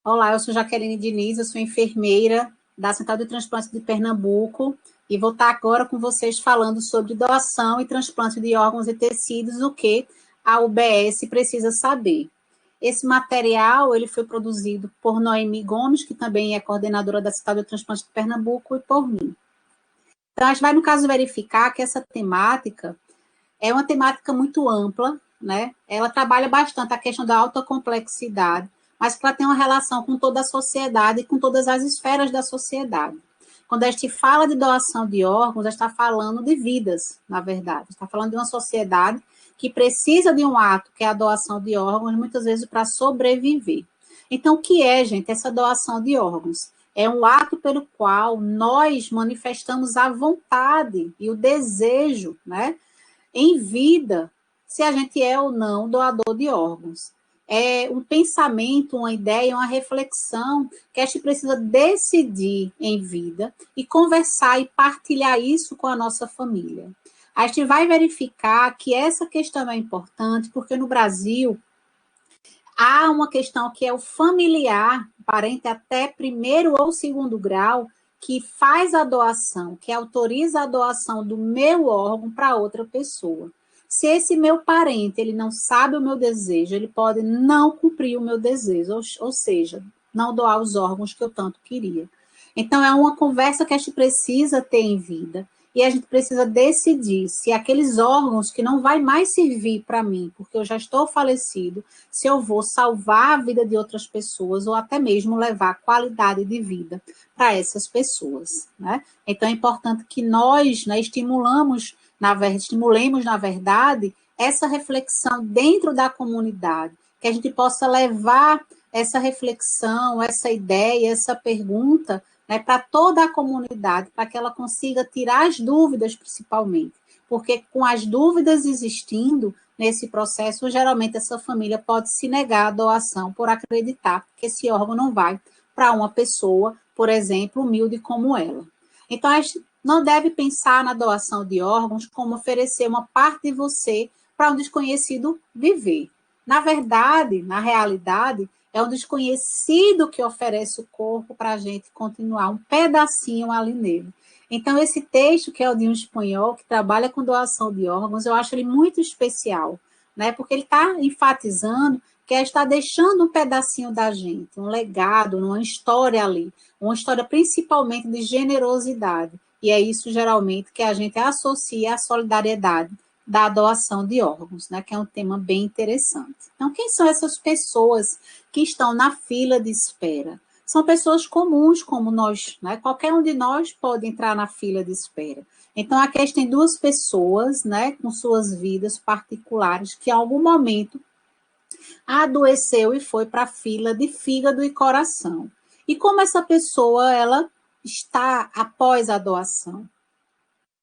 Olá, eu sou Jaqueline Diniz, eu sou enfermeira da Central de Transplante de Pernambuco e vou estar agora com vocês falando sobre doação e transplante de órgãos e tecidos, o que a UBS precisa saber. Esse material ele foi produzido por Noemi Gomes, que também é coordenadora da Central de Transplante de Pernambuco, e por mim. Então, a gente vai, no caso, verificar que essa temática é uma temática muito ampla, né? Ela trabalha bastante a questão da alta complexidade, mas que ela tem uma relação com toda a sociedade e com todas as esferas da sociedade. Quando a gente fala de doação de órgãos, a gente está falando de vidas, na verdade. A gente está falando de uma sociedade que precisa de um ato, que é a doação de órgãos, muitas vezes para sobreviver. Então, o que é, gente, essa doação de órgãos? É um ato pelo qual nós manifestamos a vontade e o desejo, né, em vida, se a gente é ou não doador de órgãos. É um pensamento, uma ideia, uma reflexão que a gente precisa decidir em vida e conversar e partilhar isso com a nossa família. A gente vai verificar que essa questão é importante porque no Brasil há uma questão que é o familiar, parente até primeiro ou segundo grau, que faz a doação, que autoriza a doação do meu órgão para outra pessoa. Se esse meu parente ele não sabe o meu desejo, ele pode não cumprir o meu desejo, ou seja, não doar os órgãos que eu tanto queria. Então, é uma conversa que a gente precisa ter em vida. E a gente precisa decidir se aqueles órgãos que não vai mais servir para mim, porque eu já estou falecido, se eu vou salvar a vida de outras pessoas ou até mesmo levar qualidade de vida para essas pessoas, né? Então é importante que nós, né, estimulemos, na verdade, essa reflexão dentro da comunidade, que a gente possa levar essa reflexão, essa ideia, essa pergunta, né, para toda a comunidade, para que ela consiga tirar as dúvidas, principalmente, porque com as dúvidas existindo nesse processo, geralmente essa família pode se negar a doação por acreditar que esse órgão não vai para uma pessoa, por exemplo, humilde como ela. Então, a gente não deve pensar na doação de órgãos como oferecer uma parte de você para um desconhecido viver. Na verdade, na realidade, é um desconhecido que oferece o corpo para a gente continuar um pedacinho ali nele. Então, esse texto, que é o de um espanhol, que trabalha com doação de órgãos, eu acho ele muito especial, né? Porque ele está enfatizando que está deixando um pedacinho da gente, um legado, uma história ali, uma história principalmente de generosidade. E é isso, geralmente, que a gente associa à solidariedade da doação de órgãos, né? Que é um tema bem interessante. Então, quem são essas pessoas que estão na fila de espera? São pessoas comuns como nós, né? Qualquer um de nós pode entrar na fila de espera. Então, aqui a gente tem duas pessoas, né, com suas vidas particulares, que em algum momento adoeceu e foi para a fila de fígado e coração. E como essa pessoa, ela está após a doação?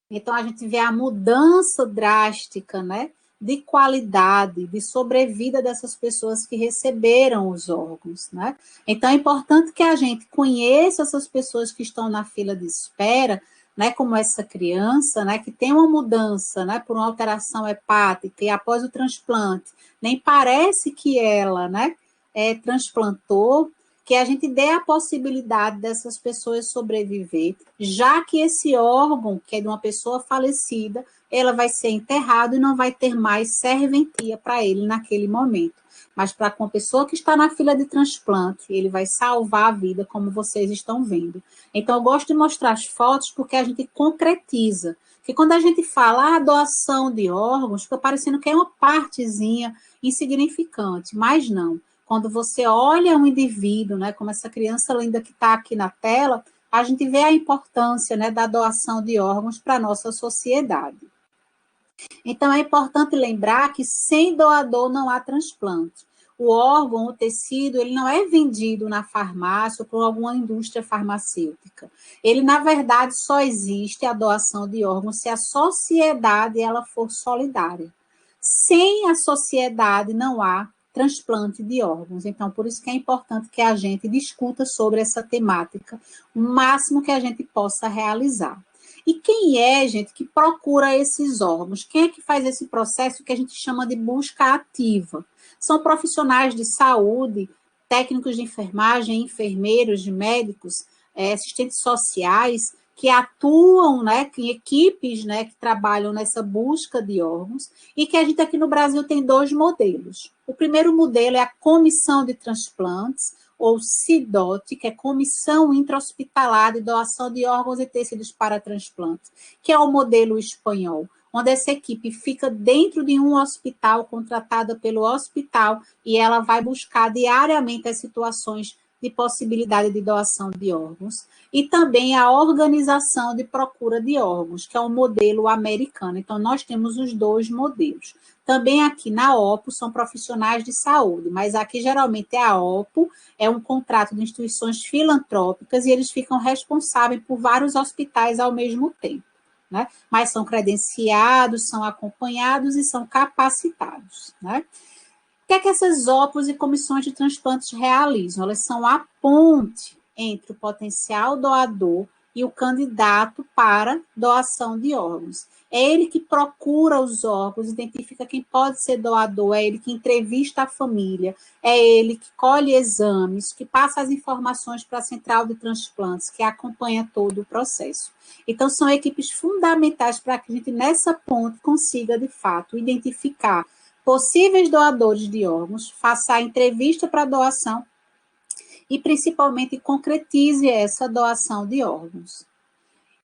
Então, a gente vê a mudança drástica, né, de qualidade, de sobrevida dessas pessoas que receberam os órgãos, né? Então, é importante que a gente conheça essas pessoas que estão na fila de espera, né, como essa criança, né, que tem uma mudança, né, por uma alteração hepática e após o transplante, nem parece que ela, né, transplantou, que a gente dê a possibilidade dessas pessoas sobreviver, já que esse órgão, que é de uma pessoa falecida, ela vai ser enterrado e não vai ter mais serventia para ele naquele momento. Mas para uma pessoa que está na fila de transplante, ele vai salvar a vida, como vocês estão vendo. Então, eu gosto de mostrar as fotos porque a gente concretiza. Que quando a gente fala doação de órgãos, fica parecendo que é uma partezinha insignificante, mas não. Quando você olha um indivíduo, né, como essa criança linda que está aqui na tela, a gente vê a importância, né, da doação de órgãos para a nossa sociedade. Então, é importante lembrar que sem doador não há transplante. O órgão, o tecido, ele não é vendido na farmácia ou por alguma indústria farmacêutica. Ele, na verdade, só existe a doação de órgãos se a sociedade ela for solidária. Sem a sociedade não há transplante de órgãos. Então, por isso que é importante que a gente discuta sobre essa temática, o máximo que a gente possa realizar. E quem é, gente, que procura esses órgãos? Quem é que faz esse processo que a gente chama de busca ativa? São profissionais de saúde, técnicos de enfermagem, enfermeiros, médicos, assistentes sociais, que atuam, né, em equipes, né, que trabalham nessa busca de órgãos, e que a gente aqui no Brasil tem 2 modelos. O primeiro modelo é a Comissão de Transplantes, ou CIDOT, que é Comissão Intra-Hospitalar de Doação de Órgãos e Tecidos para Transplante, que é o modelo espanhol, onde essa equipe fica dentro de um hospital, contratada pelo hospital, e ela vai buscar diariamente as situações de possibilidade de doação de órgãos, e também a organização de procura de órgãos, que é o modelo americano. Então, nós temos os 2 modelos. Também aqui na OPO são profissionais de saúde, mas aqui geralmente a OPO é um contrato de instituições filantrópicas e eles ficam responsáveis por vários hospitais ao mesmo tempo, né? Mas são credenciados, são acompanhados e são capacitados, né? O que é que essas OPOs e comissões de transplantes realizam? Elas são a ponte entre o potencial doador e o candidato para doação de órgãos. É ele que procura os órgãos, identifica quem pode ser doador, é ele que entrevista a família, é ele que colhe exames, que passa as informações para a central de transplantes, que acompanha todo o processo. Então, são equipes fundamentais para que a gente, nessa ponte, consiga, de fato, identificar possíveis doadores de órgãos, faça a entrevista para doação e, principalmente, concretize essa doação de órgãos.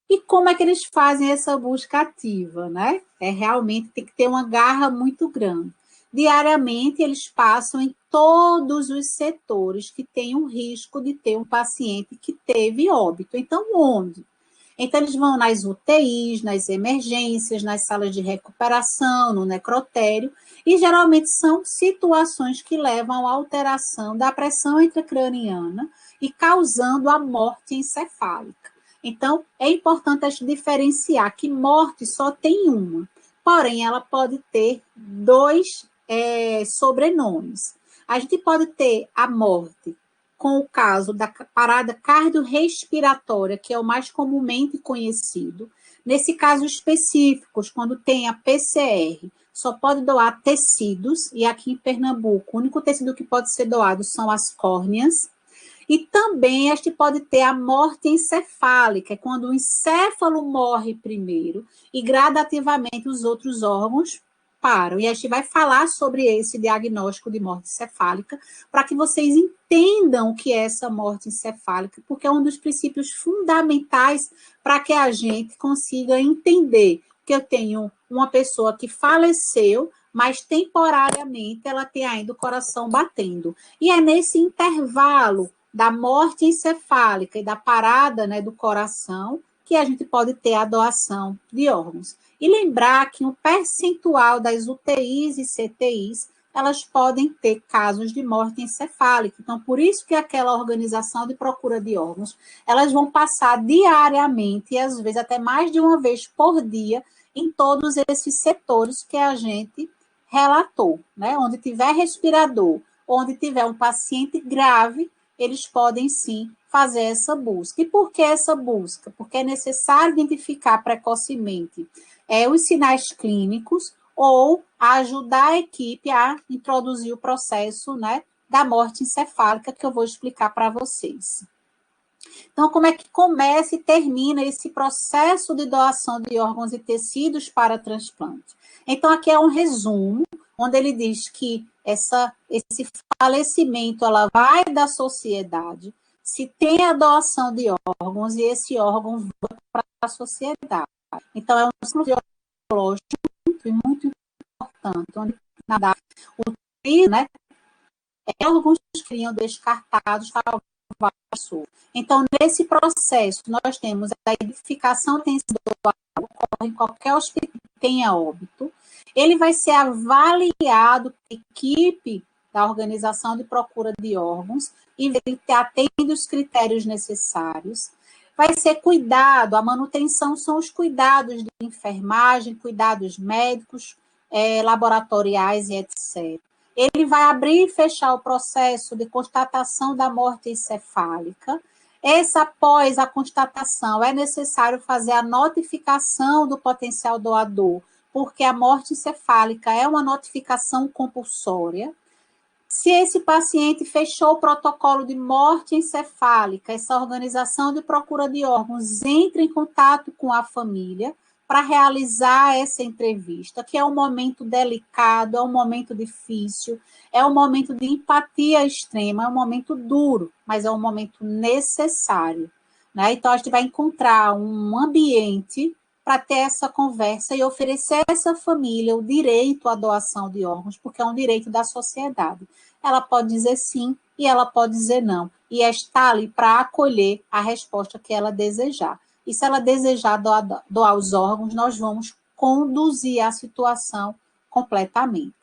E como é que eles fazem essa busca ativa, né? Realmente tem que ter uma garra muito grande. Diariamente, eles passam em todos os setores que têm um risco de ter um paciente que teve óbito. Então, onde? Então, eles vão nas UTIs, nas emergências, nas salas de recuperação, no necrotério, e geralmente são situações que levam à alteração da pressão intracraniana e causando a morte encefálica. Então, é importante a gente diferenciar que morte só tem uma, porém, ela pode ter 2 sobrenomes. A gente pode ter a morte com o caso da parada cardiorrespiratória, que é o mais comumente conhecido. Nesse caso específico, quando tem a PCR, só pode doar tecidos, e aqui em Pernambuco, o único tecido que pode ser doado são as córneas. E também a gente pode ter a morte encefálica, é quando o encéfalo morre primeiro e gradativamente os outros órgãos param. E a gente vai falar sobre esse diagnóstico de morte encefálica para que vocês entendam o que é essa morte encefálica, porque é um dos princípios fundamentais para que a gente consiga entender que eu tenho uma pessoa que faleceu, mas temporariamente ela tem ainda o coração batendo. E é nesse intervalo da morte encefálica e da parada, né, do coração, que a gente pode ter a doação de órgãos. E lembrar que um percentual das UTIs e CTIs, elas podem ter casos de morte encefálica. Então, por isso que aquela organização de procura de órgãos, elas vão passar diariamente, e às vezes até mais de uma vez por dia, em todos esses setores que a gente relatou, né? Onde tiver respirador, onde tiver um paciente grave, eles podem sim fazer essa busca. E por que essa busca? Porque é necessário identificar precocemente os sinais clínicos ou ajudar a equipe a introduzir o processo, né, da morte encefálica, que eu vou explicar para vocês. Então, como é que começa e termina esse processo de doação de órgãos e tecidos para transplante? Então, aqui é um resumo, onde ele diz que esse falecimento ela vai da sociedade, se tem a doação de órgãos e esse órgão vai para a sociedade. Então, é um ciclo biológico muito importante, onde nada, o tecido, né, órgãos que seriam descartados para a pessoa. Então, nesse processo, nós temos a identificação tem sido ocorre em qualquer hospital que tenha óbito, ele vai ser avaliado pela equipe da organização de procura de órgãos, e ele atende os critérios necessários. Vai ser cuidado, a manutenção são os cuidados de enfermagem, cuidados médicos, laboratoriais e etc. Ele vai abrir e fechar o processo de constatação da morte encefálica. Após a constatação, é necessário fazer a notificação do potencial doador, porque a morte encefálica é uma notificação compulsória. Se esse paciente fechou o protocolo de morte encefálica, essa organização de procura de órgãos entra em contato com a família para realizar essa entrevista, que é um momento delicado, é um momento difícil, é um momento de empatia extrema, é um momento duro, mas é um momento necessário, né? Então, a gente vai encontrar um ambiente para ter essa conversa e oferecer a essa família o direito à doação de órgãos, porque é um direito da sociedade. Ela pode dizer sim e ela pode dizer não, e está ali para acolher a resposta que ela desejar. E se ela desejar doar os órgãos, nós vamos conduzir a situação completamente.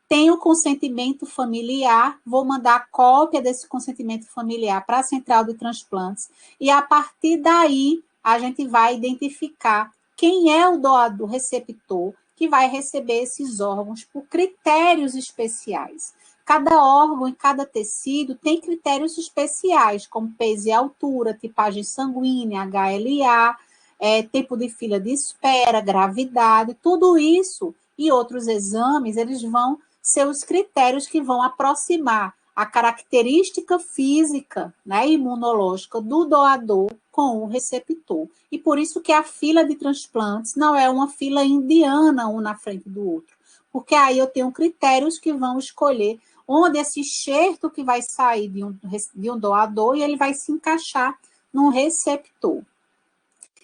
Tem o consentimento familiar, vou mandar cópia desse consentimento familiar para a central de transplantes, e a partir daí a gente vai identificar quem é o doador receptor que vai receber esses órgãos por critérios especiais. Cada órgão e cada tecido tem critérios especiais, como peso e altura, tipagem sanguínea, HLA, tempo de fila de espera, gravidade, tudo isso e outros exames, eles vão ser os critérios que vão aproximar a característica física, né, imunológica do doador com o receptor. E por isso que a fila de transplantes não é uma fila indiana, um na frente do outro, porque aí eu tenho critérios que vão escolher onde esse enxerto que vai sair de um doador e ele vai se encaixar num receptor.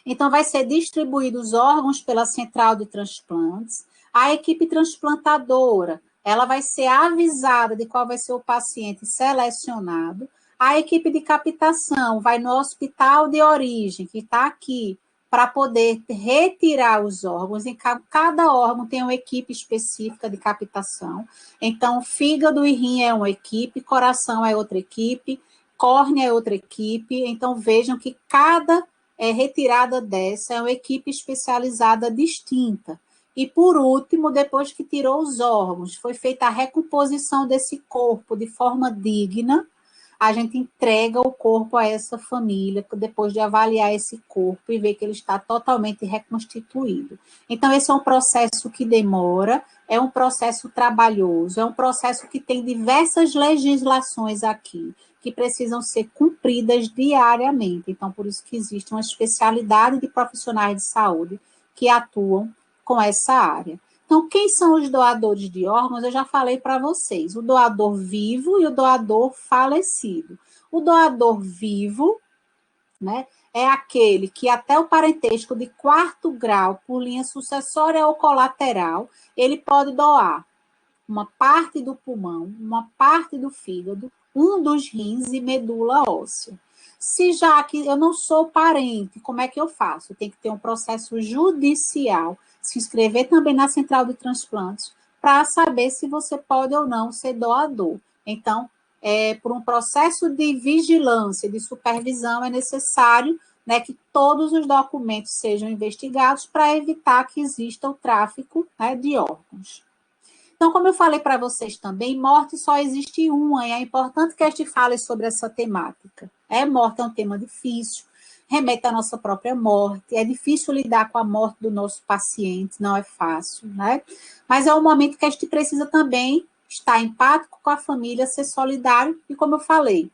Então, vai ser distribuídos os órgãos pela central de transplantes. A equipe transplantadora, ela vai ser avisada de qual vai ser o paciente selecionado. A equipe de captação vai no hospital de origem, que está aqui, para poder retirar os órgãos. Em cada órgão tem uma equipe específica de captação. Então, fígado e rim é uma equipe, coração é outra equipe, córnea é outra equipe. Então, vejam que cada retirada dessa é uma equipe especializada distinta. E, por último, depois que tirou os órgãos, foi feita a recomposição desse corpo de forma digna, a gente entrega o corpo a essa família, depois de avaliar esse corpo e ver que ele está totalmente reconstituído. Então, esse é um processo que demora, é um processo trabalhoso, é um processo que tem diversas legislações aqui, que precisam ser cumpridas diariamente. Então, por isso que existe uma especialidade de profissionais de saúde que atuam com essa área. Então, quem são os doadores de órgãos? Eu já falei para vocês, o doador vivo e o doador falecido. O doador vivo, né, é aquele que até o parentesco de 4º grau, por linha sucessória ou colateral, ele pode doar uma parte do pulmão, uma parte do fígado, um dos rins e medula óssea. Se já que eu não sou parente, como é que eu faço? Tem que ter um processo judicial, se inscrever também na central de transplantes, para saber se você pode ou não ser doador. Então, por um processo de vigilância, de supervisão, é necessário, né, que todos os documentos sejam investigados para evitar que exista o tráfico, né, de órgãos. Então, como eu falei para vocês também, morte só existe uma, e é importante que a gente fale sobre essa temática. Morte é um tema difícil, remete à nossa própria morte, é difícil lidar com a morte do nosso paciente, não é fácil, né? Mas é um momento que a gente precisa também estar empático com a família, ser solidário, e como eu falei,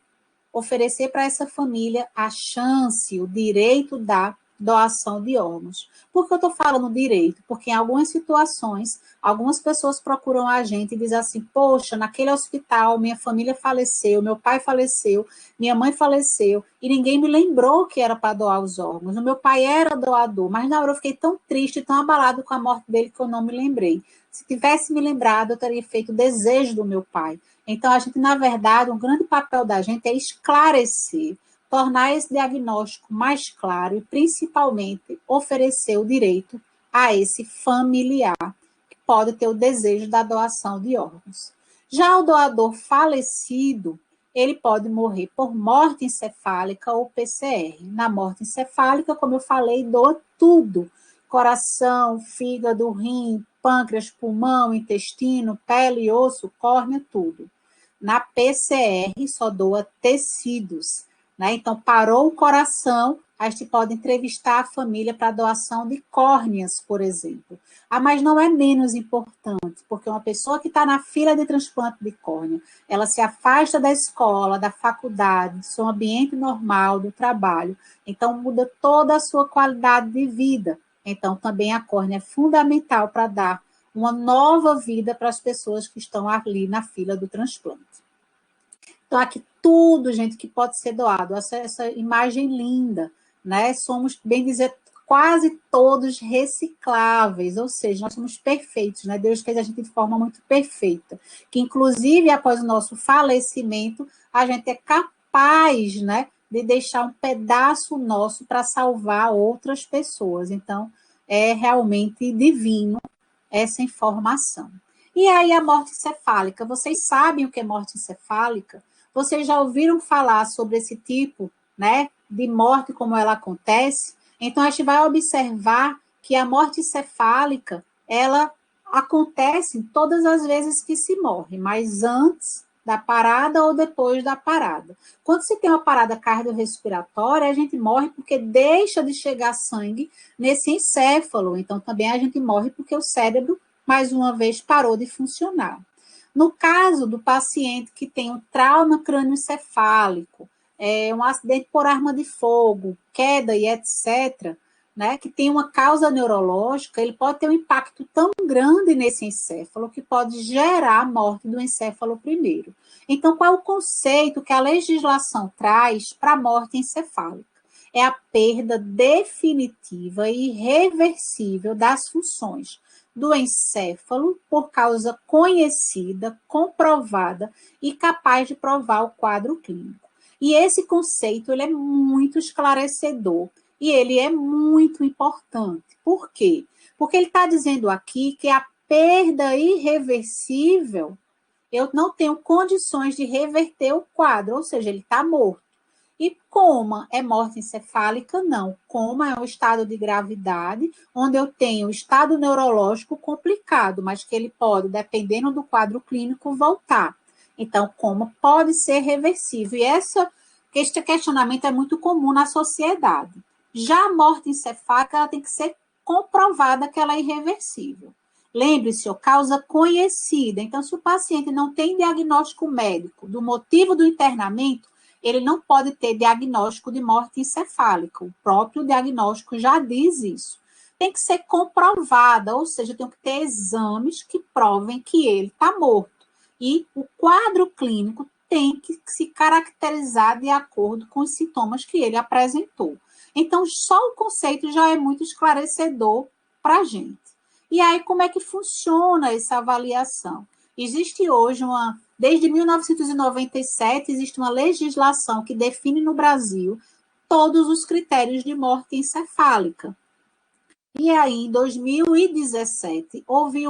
oferecer para essa família a chance, o direito da doação de órgãos. Por que eu estou falando direito? Porque em algumas situações, algumas pessoas procuram a gente e dizem assim, poxa, naquele hospital minha família faleceu, meu pai faleceu, minha mãe faleceu, e ninguém me lembrou que era para doar os órgãos. O meu pai era doador, mas na hora eu fiquei tão triste, tão abalado com a morte dele que eu não me lembrei. Se tivesse me lembrado, eu teria feito o desejo do meu pai. Então, a gente, na verdade, um grande papel da gente é esclarecer, tornar esse diagnóstico mais claro e, principalmente, oferecer o direito a esse familiar que pode ter o desejo da doação de órgãos. Já o doador falecido, ele pode morrer por morte encefálica ou PCR. Na morte encefálica, como eu falei, doa tudo: coração, fígado, rim, pâncreas, pulmão, intestino, pele, osso, córnea, tudo. Na PCR, só doa tecidos, né? Então, parou o coração, a gente pode entrevistar a família para doação de córneas, por exemplo. Ah, mas não é menos importante, porque uma pessoa que está na fila de transplante de córnea, ela se afasta da escola, da faculdade, do seu ambiente normal, do trabalho, então muda toda a sua qualidade de vida. Então, também a córnea é fundamental para dar uma nova vida para as pessoas que estão ali na fila do transplante. Então, aqui tudo, gente, que pode ser doado. Essa imagem linda, né? Somos, bem dizer, quase todos recicláveis, ou seja, nós somos perfeitos, né? Deus fez a gente de forma muito perfeita, que inclusive após o nosso falecimento, a gente é capaz, né, de deixar um pedaço nosso para salvar outras pessoas. Então, é realmente divino essa informação. E aí a morte encefálica, vocês sabem o que é morte encefálica? Vocês já ouviram falar sobre esse tipo, né, de morte, como ela acontece? Então, a gente vai observar que a morte encefálica, ela acontece todas as vezes que se morre, mas antes da parada ou depois da parada. Quando se tem uma parada cardiorrespiratória, a gente morre porque deixa de chegar sangue nesse encéfalo. Então, também a gente morre porque o cérebro, mais uma vez, parou de funcionar. No caso do paciente que tem um trauma crânioencefálico, um acidente por arma de fogo, queda e etc., né, que tem uma causa neurológica, ele pode ter um impacto tão grande nesse encéfalo que pode gerar a morte do encéfalo primeiro. Então, qual é o conceito que a legislação traz para a morte encefálica? É a perda definitiva e irreversível das funções do encéfalo por causa conhecida, comprovada e capaz de provar o quadro clínico. E esse conceito ele é muito esclarecedor e ele é muito importante. Por quê? Porque ele está dizendo aqui que a perda irreversível, eu não tenho condições de reverter o quadro, ou seja, ele está morto. E coma é morte encefálica? Não. Coma é um estado de gravidade, onde eu tenho um estado neurológico complicado, mas que ele pode, dependendo do quadro clínico, voltar. Então, coma pode ser reversível. E este questionamento é muito comum na sociedade. Já a morte encefálica, ela tem que ser comprovada que ela é irreversível. Lembre-se, causa conhecida. Então, se o paciente não tem diagnóstico médico do motivo do internamento, ele não pode ter diagnóstico de morte encefálica. O próprio diagnóstico já diz isso. Tem que ser comprovada, ou seja, tem que ter exames que provem que ele está morto. E o quadro clínico tem que se caracterizar de acordo com os sintomas que ele apresentou. Então, só o conceito já é muito esclarecedor para a gente. E aí, como é que funciona essa avaliação? Existe hoje desde 1997, existe uma legislação que define no Brasil todos os critérios de morte encefálica. E aí, em 2017, houve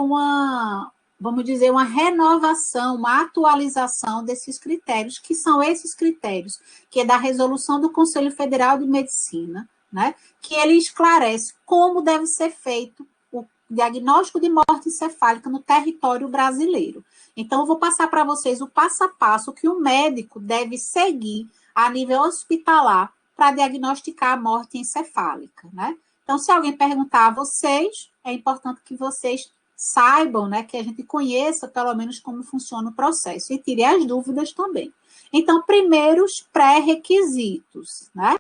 vamos dizer, uma renovação, uma atualização desses critérios, que são esses critérios, que é da resolução do Conselho Federal de Medicina, né, que ele esclarece como deve ser feito o diagnóstico de morte encefálica no território brasileiro. Então, eu vou passar para vocês o passo a passo que o médico deve seguir a nível hospitalar para diagnosticar a morte encefálica, né? Então, se alguém perguntar a vocês, é importante que vocês saibam, né, que a gente conheça pelo menos como funciona o processo e tire as dúvidas também. Então, primeiro, os pré-requisitos, né?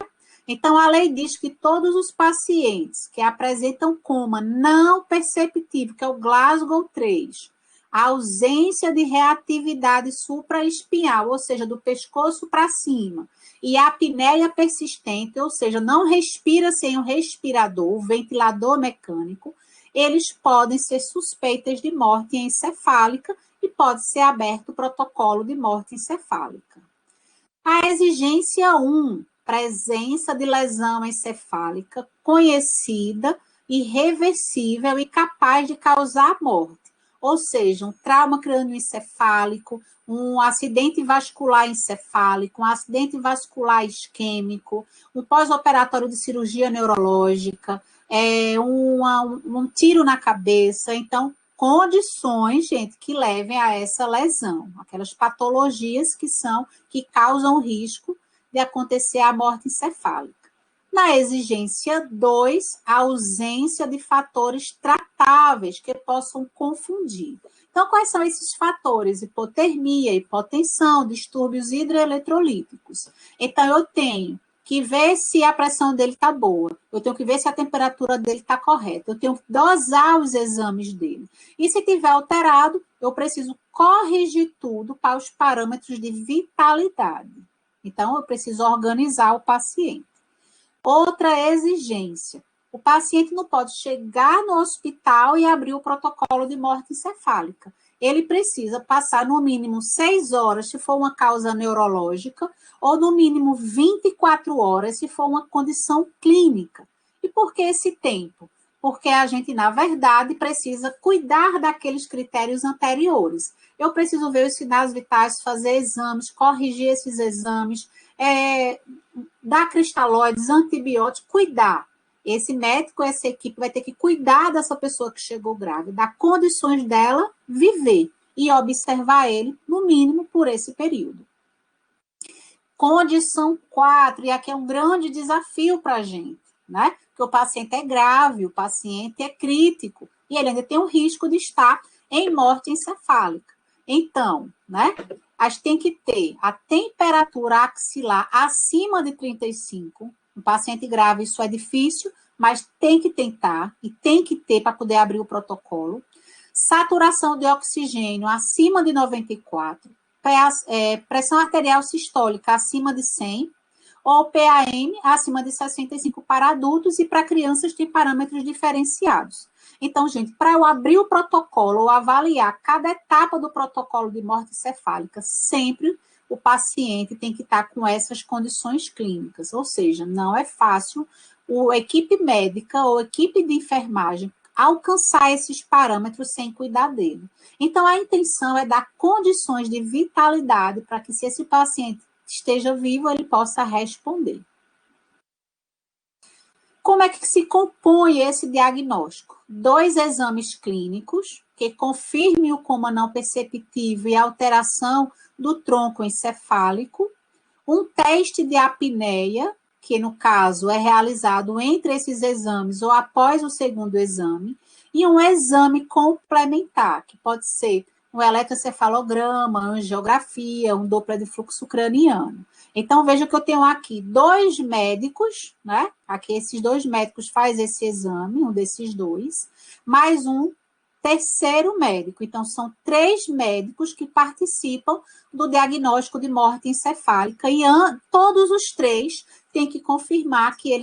Então, a lei diz que todos os pacientes que apresentam coma não perceptível, que é o Glasgow 3, a ausência de reatividade supraespinhal, ou seja, do pescoço para cima, e a apneia persistente, ou seja, não respira sem o respirador, o ventilador mecânico, eles podem ser suspeitas de morte encefálica e pode ser aberto o protocolo de morte encefálica. A exigência 1, presença de lesão encefálica conhecida, irreversível e capaz de causar morte. Ou seja, um trauma crânioencefálico, um acidente vascular encefálico, um acidente vascular isquêmico, um pós-operatório de cirurgia neurológica, um tiro na cabeça. Então, condições, gente, que levem a essa lesão, aquelas patologias que causam risco de acontecer a morte encefálica. Na exigência 2, a ausência de fatores tratáveis que possam confundir. Então, quais são esses fatores? Hipotermia, hipotensão, distúrbios hidroeletrolíticos. Então, eu tenho que ver se a pressão dele está boa, eu tenho que ver se a temperatura dele está correta, eu tenho que dosar os exames dele. E se tiver alterado, eu preciso corrigir tudo para os parâmetros de vitalidade. Então, eu preciso organizar o paciente. Outra exigência: o paciente não pode chegar no hospital e abrir o protocolo de morte encefálica. Ele precisa passar no mínimo 6 horas, se for uma causa neurológica, ou no mínimo 24 horas, se for uma condição clínica. E por que esse tempo? Porque a gente, na verdade, precisa cuidar daqueles critérios anteriores. Eu preciso ver os sinais vitais, fazer exames, corrigir esses exames, dar cristalóides, antibióticos, cuidar. Esse médico, essa equipe vai ter que cuidar dessa pessoa que chegou grávida, dar condições dela viver e observar ele, no mínimo, por esse período. Condição 4, e aqui é um grande desafio para a gente, né? Porque o paciente é grave, o paciente é crítico, e ele ainda tem o risco de estar em morte encefálica. Então, né? A gente tem que ter a temperatura axilar acima de 35. Um paciente grave, isso é difícil, mas tem que tentar e tem que ter para poder abrir o protocolo. Saturação de oxigênio acima de 94. Pressão arterial sistólica acima de 100. Ou PAM acima de 65 para adultos e para crianças tem parâmetros diferenciados. Então, gente, para eu abrir o protocolo ou avaliar cada etapa do protocolo de morte encefálica, sempre o paciente tem que estar com essas condições clínicas, ou seja, não é fácil a equipe médica ou equipe de enfermagem alcançar esses parâmetros sem cuidar dele. Então, a intenção é dar condições de vitalidade para que, se esse paciente esteja vivo, ele possa responder. Como é que se compõe esse diagnóstico? 2 exames clínicos que confirmem o coma não perceptivo e a alteração do tronco encefálico, um teste de apneia, que no caso é realizado entre esses exames ou após o segundo exame, e um exame complementar, que pode ser um eletroencefalograma, angiografia, um Doppler de fluxo craniano. Então, veja que eu tenho aqui 2 médicos, né? Aqui esses 2 médicos fazem esse exame, um desses 2, mais um terceiro médico. Então, são 3 médicos que participam do diagnóstico de morte encefálica e todos os 3 têm que confirmar que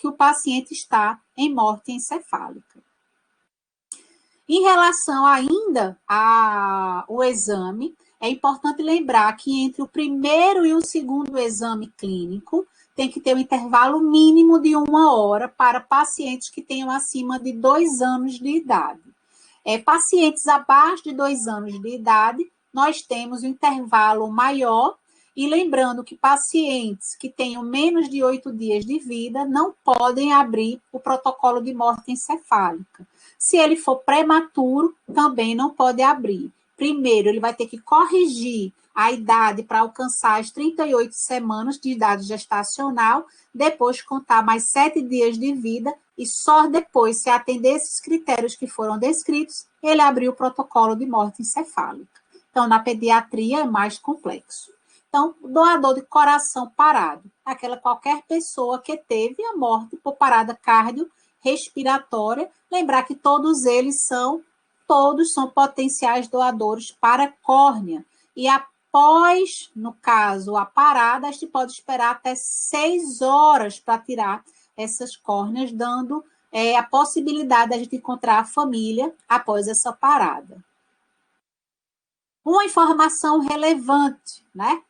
o paciente está em morte encefálica. Em relação ainda ao exame, é importante lembrar que entre o primeiro e o segundo exame clínico, tem que ter um intervalo mínimo de 1 hora para pacientes que tenham acima de 2 anos de idade. Pacientes abaixo de 2 anos de idade, nós temos um intervalo maior, e lembrando que pacientes que tenham menos de 8 dias de vida não podem abrir o protocolo de morte encefálica. Se ele for prematuro, também não pode abrir. Primeiro, ele vai ter que corrigir a idade para alcançar as 38 semanas de idade gestacional, depois contar mais 7 dias de vida, e só depois, se atender esses critérios que foram descritos, ele abrir o protocolo de morte encefálica. Então, na pediatria é mais complexo. Então, doador de coração parado, qualquer pessoa que teve a morte por parada cardiorrespiratória, lembrar que todos são potenciais doadores para córnea. E após, no caso, a parada, a gente pode esperar até 6 horas para tirar essas córneas, dando a possibilidade de a gente encontrar a família após essa parada. Uma informação relevante, né?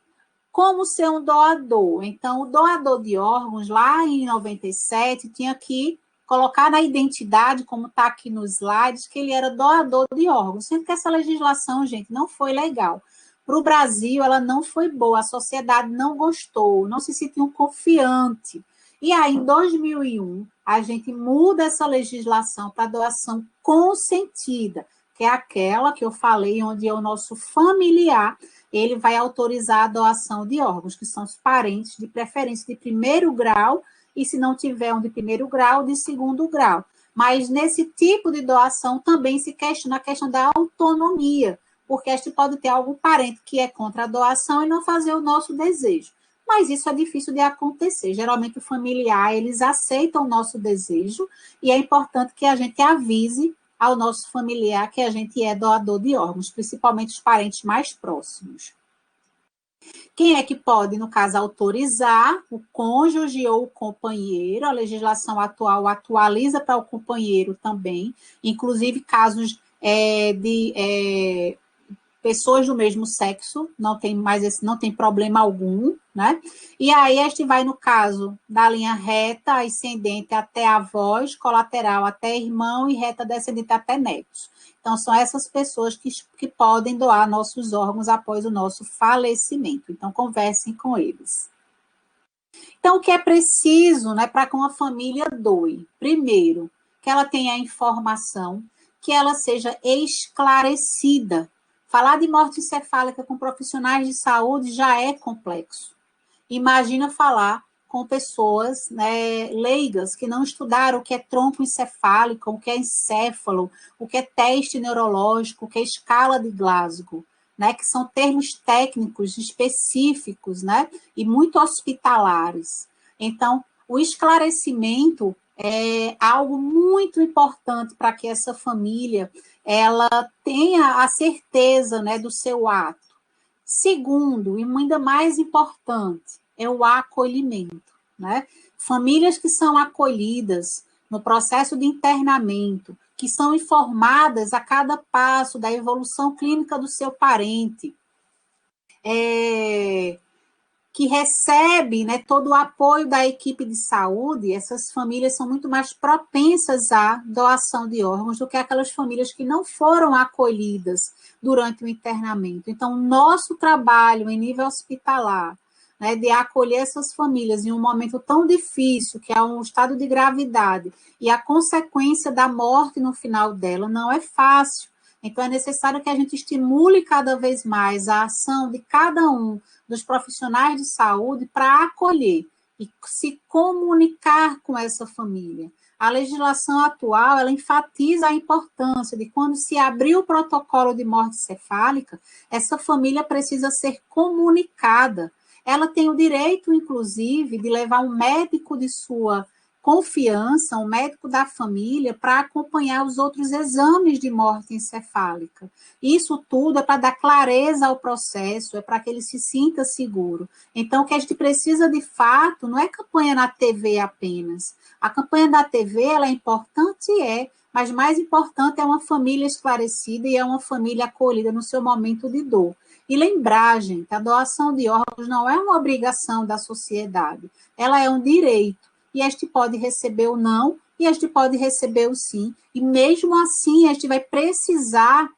Como ser um doador? Então, o doador de órgãos, lá em 97, tinha que colocar na identidade, como está aqui nos slides, que ele era doador de órgãos, sendo que essa legislação, gente, não foi legal. Para o Brasil, ela não foi boa, a sociedade não gostou, não se sentiu confiante. E aí, em 2001, a gente muda essa legislação para doação consentida, que é aquela que eu falei, onde é o nosso familiar, ele vai autorizar a doação de órgãos, que são os parentes, de preferência de primeiro grau e se não tiver um de primeiro grau, de segundo grau. Mas nesse tipo de doação também se questiona a questão da autonomia, porque a gente pode ter algum parente que é contra a doação e não fazer o nosso desejo. Mas isso é difícil de acontecer. Geralmente, o familiar, eles aceitam o nosso desejo e é importante que a gente avise ao nosso familiar que a gente é doador de órgãos, principalmente os parentes mais próximos. Quem é que pode, no caso, autorizar? O cônjuge ou o companheiro. A legislação atual atualiza para o companheiro também, inclusive casos de pessoas do mesmo sexo, não tem mais não tem problema algum, né? E aí a gente vai no caso da linha reta ascendente até avós, colateral até irmão e reta descendente até netos. Então, são essas pessoas que podem doar nossos órgãos após o nosso falecimento. Então, conversem com eles. Então, o que é preciso, né, para que uma família doe? Primeiro, que ela tenha informação, que ela seja esclarecida. Falar de morte encefálica com profissionais de saúde já é complexo. Imagina falar com pessoas, né, leigas, que não estudaram o que é tronco encefálico, o que é encéfalo, o que é teste neurológico, o que é escala de Glasgow, né, que são termos técnicos específicos, né, e muito hospitalares. Então, o esclarecimento é algo muito importante para que essa família ela tenha a certeza, né, do seu ato. Segundo, e ainda mais importante, é o acolhimento, né? Famílias que são acolhidas no processo de internamento, que são informadas a cada passo da evolução clínica do seu parente, que recebe, né, todo o apoio da equipe de saúde, essas famílias são muito mais propensas à doação de órgãos do que aquelas famílias que não foram acolhidas durante o internamento. Então, nosso trabalho em nível hospitalar, né, de acolher essas famílias em um momento tão difícil, que é um estado de gravidade, e a consequência da morte no final dela, não é fácil. Então, é necessário que a gente estimule cada vez mais a ação de cada um dos profissionais de saúde para acolher e se comunicar com essa família. A legislação atual, ela enfatiza a importância de quando se abrir o protocolo de morte cefálica, essa família precisa ser comunicada. Ela tem o direito, inclusive, de levar um médico de sua confiança, um médico da família, para acompanhar os outros exames de morte encefálica. Isso tudo é para dar clareza ao processo, é para que ele se sinta seguro. Então, o que a gente precisa, de fato, não é campanha na TV apenas. A campanha da TV, ela é importante, mas mais importante é uma família esclarecida e é uma família acolhida no seu momento de dor. E lembrar, gente, a doação de órgãos não é uma obrigação da sociedade, ela é um direito. E a gente pode receber o não, e a gente pode receber o sim. E mesmo assim, a gente vai precisar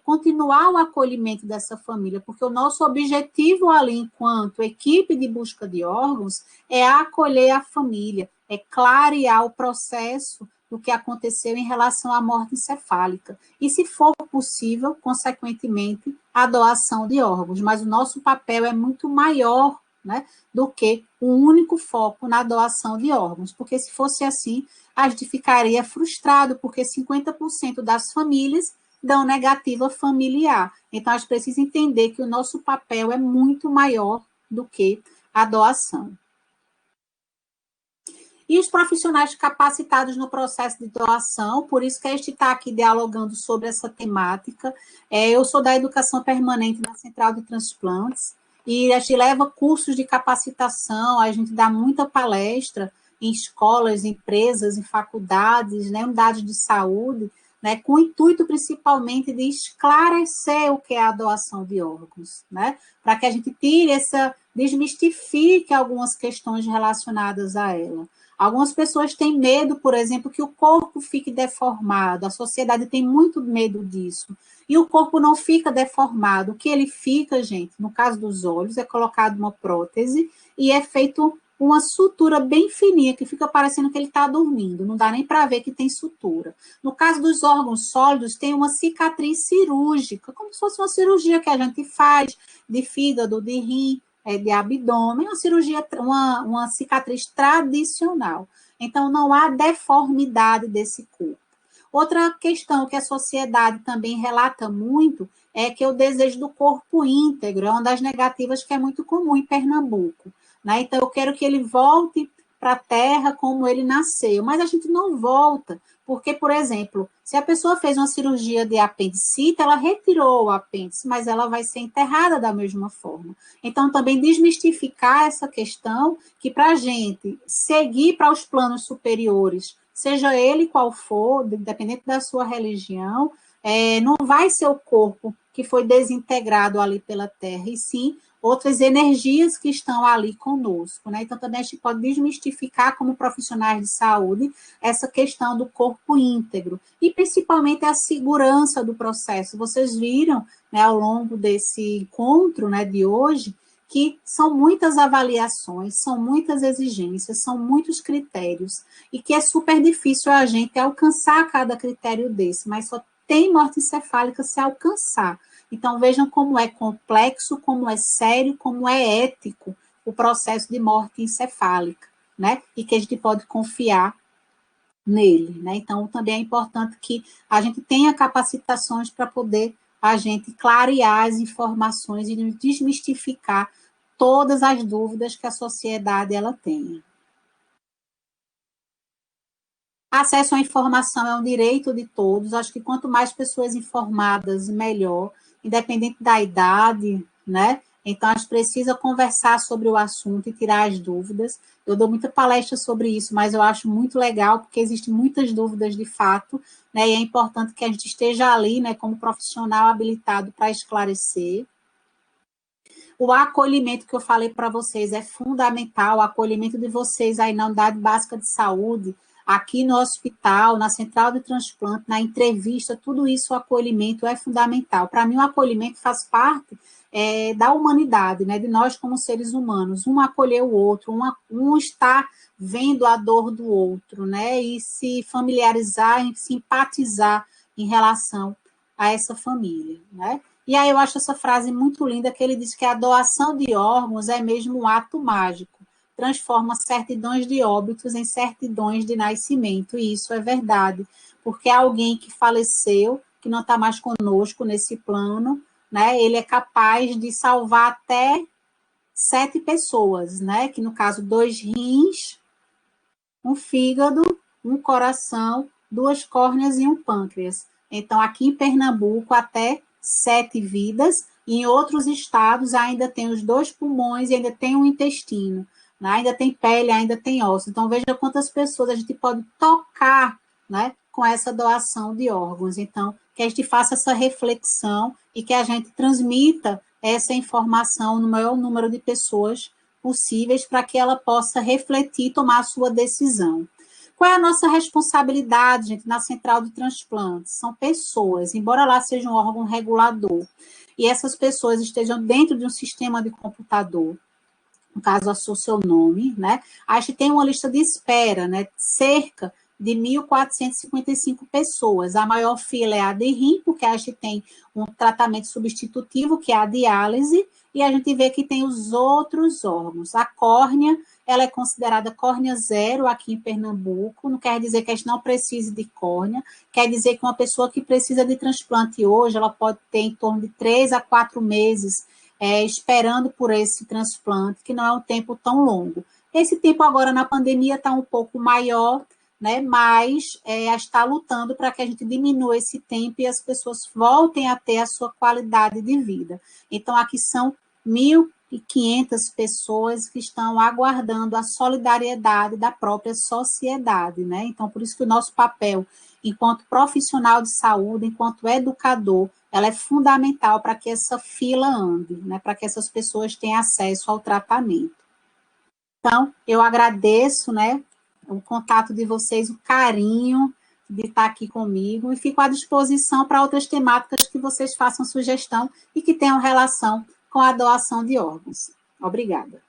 continuar o acolhimento dessa família, porque o nosso objetivo ali, enquanto equipe de busca de órgãos, é acolher a família, é clarear o processo do que aconteceu em relação à morte encefálica. E, se for possível, consequentemente, a doação de órgãos. Mas o nosso papel é muito maior, né, do que um único foco na doação de órgãos, porque se fosse assim, a gente ficaria frustrado, porque 50% das famílias dão negativa familiar. Então, a gente precisa entender que o nosso papel é muito maior do que a doação. E os profissionais capacitados no processo de doação, por isso que a gente está aqui dialogando sobre essa temática. Eu sou da educação permanente na Central de Transplantes, e a gente leva cursos de capacitação, a gente dá muita palestra em escolas, empresas, em faculdades, né, unidades de saúde, né, com o intuito principalmente de esclarecer o que é a doação de órgãos, né, para que a gente desmistifique algumas questões relacionadas a ela. Algumas pessoas têm medo, por exemplo, que o corpo fique deformado, a sociedade tem muito medo disso. E o corpo não fica deformado, o que ele fica, gente, no caso dos olhos, é colocado uma prótese e é feito uma sutura bem fininha, que fica parecendo que ele está dormindo, não dá nem para ver que tem sutura. No caso dos órgãos sólidos, tem uma cicatriz cirúrgica, como se fosse uma cirurgia que a gente faz de fígado, de rim, de abdômen, uma cirurgia, uma cicatriz tradicional. Então, não há deformidade desse corpo. Outra questão que a sociedade também relata muito é que o desejo do corpo íntegro é uma das negativas que é muito comum em Pernambuco, né? Então, eu quero que ele volte para a terra como ele nasceu, mas a gente não volta, porque, por exemplo, se a pessoa fez uma cirurgia de apendicite, ela retirou o apêndice, mas ela vai ser enterrada da mesma forma. Então, também desmistificar essa questão, que para a gente seguir para os planos superiores, seja ele qual for, independente da sua religião, não vai ser o corpo que foi desintegrado ali pela terra, e sim outras energias que estão ali conosco, né? Então, também a gente pode desmistificar, como profissionais de saúde, essa questão do corpo íntegro, e principalmente a segurança do processo. Vocês viram, né, ao longo desse encontro, né, de hoje, que são muitas avaliações, são muitas exigências, são muitos critérios, e que é super difícil a gente alcançar cada critério desse, mas só tem morte encefálica se alcançar. Então, vejam como é complexo, como é sério, como é ético o processo de morte encefálica, né? E que a gente pode confiar nele, né? Então, também é importante que a gente tenha capacitações para poder a gente clarear as informações e desmistificar todas as dúvidas que a sociedade ela tenha. Acesso à informação é um direito de todos. Acho que quanto mais pessoas informadas, melhor, independente da idade, né? Então, a gente precisa conversar sobre o assunto e tirar as dúvidas. Eu dou muita palestra sobre isso, mas eu acho muito legal, porque existem muitas dúvidas de fato, né? E é importante que a gente esteja ali, né, como profissional habilitado para esclarecer. O acolhimento que eu falei para vocês é fundamental, o acolhimento de vocês aí na unidade básica de saúde, aqui no hospital, na central de transplante, na entrevista, tudo isso, o acolhimento é fundamental. Para mim, o acolhimento faz parte da humanidade, né, de nós como seres humanos, um acolher o outro, um estar vendo a dor do outro, né, e se familiarizar, se empatizar em relação a essa família, né. E aí eu acho essa frase muito linda, que ele diz que a doação de órgãos é mesmo um ato mágico, transforma certidões de óbitos em certidões de nascimento, e isso é verdade, porque alguém que faleceu, que não está mais conosco nesse plano, né, ele é capaz de salvar até 7 pessoas, né, que no caso 2 rins, um fígado, um coração, 2 córneas e um pâncreas. Então, aqui em Pernambuco, até 7 vidas, e em outros estados ainda tem os 2 pulmões e ainda tem um intestino, né? Ainda tem pele, ainda tem osso. Então, veja quantas pessoas a gente pode tocar, né, com essa doação de órgãos. Então, que a gente faça essa reflexão e que a gente transmita essa informação no maior número de pessoas possíveis para que ela possa refletir e tomar a sua decisão. Qual é a nossa responsabilidade, gente, na central de transplantes? São pessoas, embora lá seja um órgão regulador, e essas pessoas estejam dentro de um sistema de computador, no caso, a seu nome, né? A gente tem uma lista de espera, né? Cerca de 1.455 pessoas. A maior fila é a de rim, porque a gente tem um tratamento substitutivo, que é a diálise, e a gente vê que tem os outros órgãos. A córnea, ela é considerada córnea zero aqui em Pernambuco, não quer dizer que a gente não precise de córnea, quer dizer que uma pessoa que precisa de transplante hoje, ela pode ter em torno de 3 a 4 meses esperando por esse transplante, que não é um tempo tão longo. Esse tempo agora na pandemia está um pouco maior, né, mas está lutando para que a gente diminua esse tempo e as pessoas voltem a ter a sua qualidade de vida. Então, aqui são 1.500 pessoas que estão aguardando a solidariedade da própria sociedade, né? Então, por isso que o nosso papel, enquanto profissional de saúde, enquanto educador, ela é fundamental para que essa fila ande, né? Para que essas pessoas tenham acesso ao tratamento. Então, eu agradeço, né, o contato de vocês, o carinho de estar aqui comigo, e fico à disposição para outras temáticas que vocês façam sugestão e que tenham relação com a doação de órgãos. Obrigada.